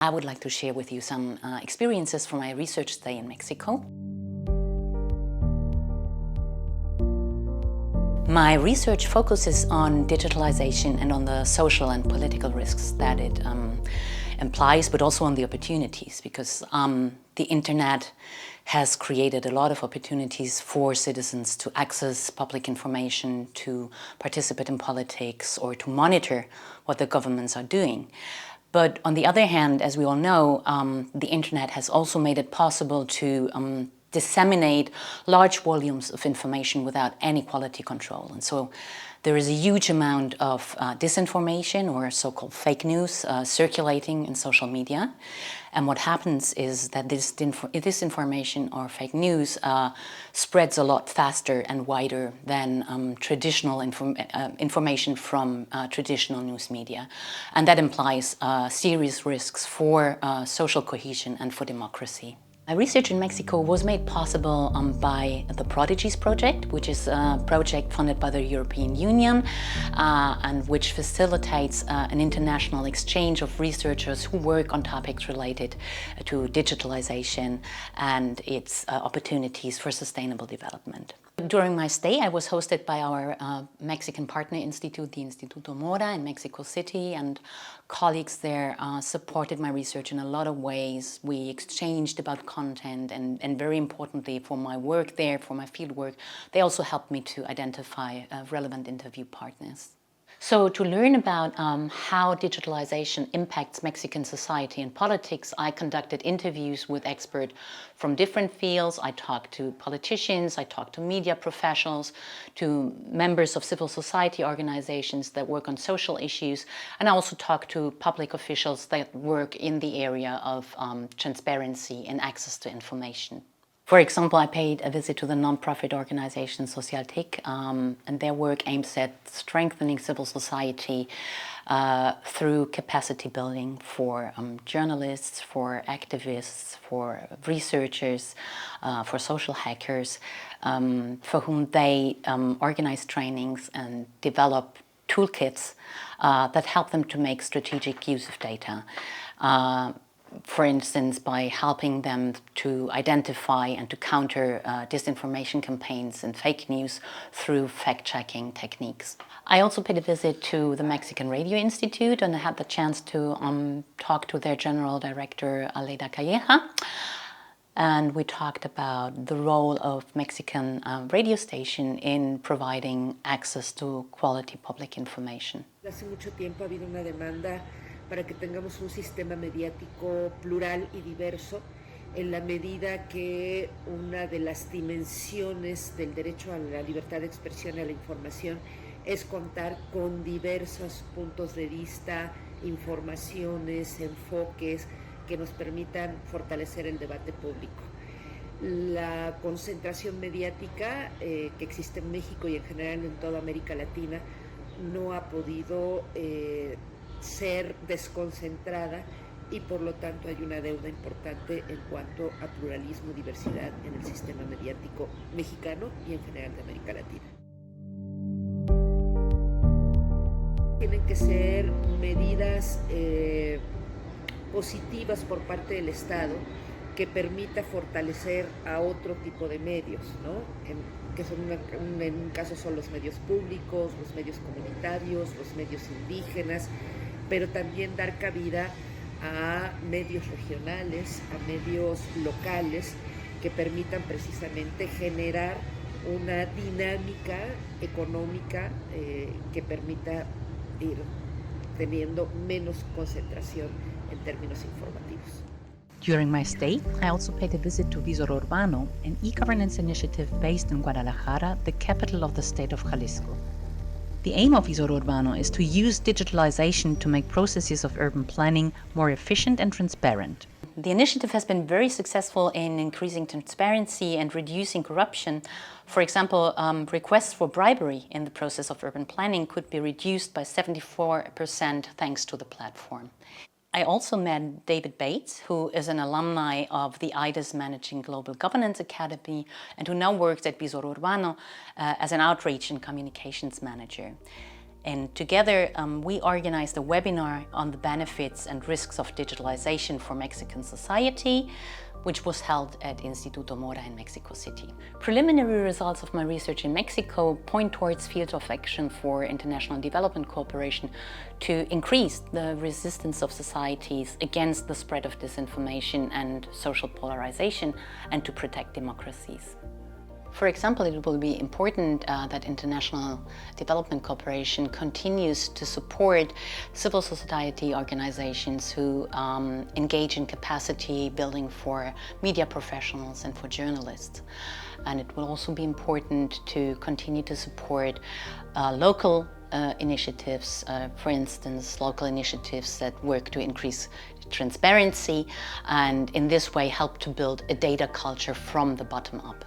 I would like to share with you some experiences from my research stay in Mexico. My research focuses on digitalization and on the social and political risks that it implies, but also on the opportunities, because the internet has created a lot of opportunities for citizens to access public information, to participate in politics, or to monitor what the governments are doing. But on the other hand, as we all know, the internet has also made it possible to disseminate large volumes of information without any quality control. And so there is a huge amount of disinformation, or so-called fake news, circulating in social media. And what happens is that this disinformation or fake news spreads a lot faster and wider than traditional information from traditional news media. And that implies serious risks for social cohesion and for democracy. My research in Mexico was made possible by the PRODIGEES project, which is a project funded by the European Union and which facilitates an international exchange of researchers who work on topics related to digitalization and its opportunities for sustainable development. During my stay, I was hosted by our Mexican partner institute, the Institution Mora in Mexico City, and colleagues there supported my research in a lot of ways. We exchanged about content, and very importantly for my work there, for my field work, they also helped me to identify relevant interview partners. So to learn about how digitalization impacts Mexican society and politics, I conducted interviews with experts from different fields. I talked to politicians, I talked to media professionals, to members of civil society organizations that work on social issues, and I also talked to public officials that work in the area of transparency and access to information. For example, I paid a visit to the non-profit organization Socialtech, and their work aims at strengthening civil society through capacity building for journalists, for activists, for researchers, for social hackers, for whom they organize trainings and develop toolkits that help them to make strategic use of data. For instance, by helping them to identify and to counter disinformation campaigns and fake news through fact-checking techniques. I also paid a visit to the Mexican Radio Institute, and I had the chance to talk to their general director, Anita Breuer. And we talked about the role of Mexican radio station in providing access to quality public information. Hace mucho tiempo ha habido una demanda para que tengamos un sistema mediático plural y diverso, en la medida que una de las dimensiones del derecho a la libertad de expresión y a la información es contar con diversos puntos de vista, informaciones, enfoques que nos permitan fortalecer el debate público. La concentración mediática que existe en México y en general en toda América Latina no ha podido ser desconcentrada, y por lo tanto hay una deuda importante en cuanto a pluralismo y diversidad en el sistema mediático mexicano y en general de América Latina. Tienen que ser medidas positivas por parte del Estado que permita fortalecer a otro tipo de medios, ¿no? Que son en un caso son los medios públicos, los medios comunitarios, los medios indígenas, pero también dar cabida a medios regionales, a medios locales que permitan precisamente generar una dinámica económica que permita ir teniendo menos concentración en términos informativos. During my stay, I also paid a visit to Visor Urbano, an e-governance initiative based in Guadalajara, the capital of the state of Jalisco. The aim of Visor Urbano is to use digitalization to make processes of urban planning more efficient and transparent. The initiative has been very successful in increasing transparency and reducing corruption. For example, requests for bribery in the process of urban planning could be reduced by 74% thanks to the platform. I also met David Bates, who is an alumni of the IDES Managing Global Governance Academy and who now works at Visor Urbano as an outreach and communications manager. And together we organized a webinar on the benefits and risks of digitalization for Mexican society, which was held at Institution Mora in Mexico City. Preliminary results of my research in Mexico point towards fields of action for international development cooperation to increase the resistance of societies against the spread of disinformation and social polarization, and to protect democracies. For example, it will be important that international development cooperation continues to support civil society organizations who engage in capacity building for media professionals and for journalists. And it will also be important to continue to support local initiatives, for instance, local initiatives that work to increase transparency and in this way help to build a data culture from the bottom up.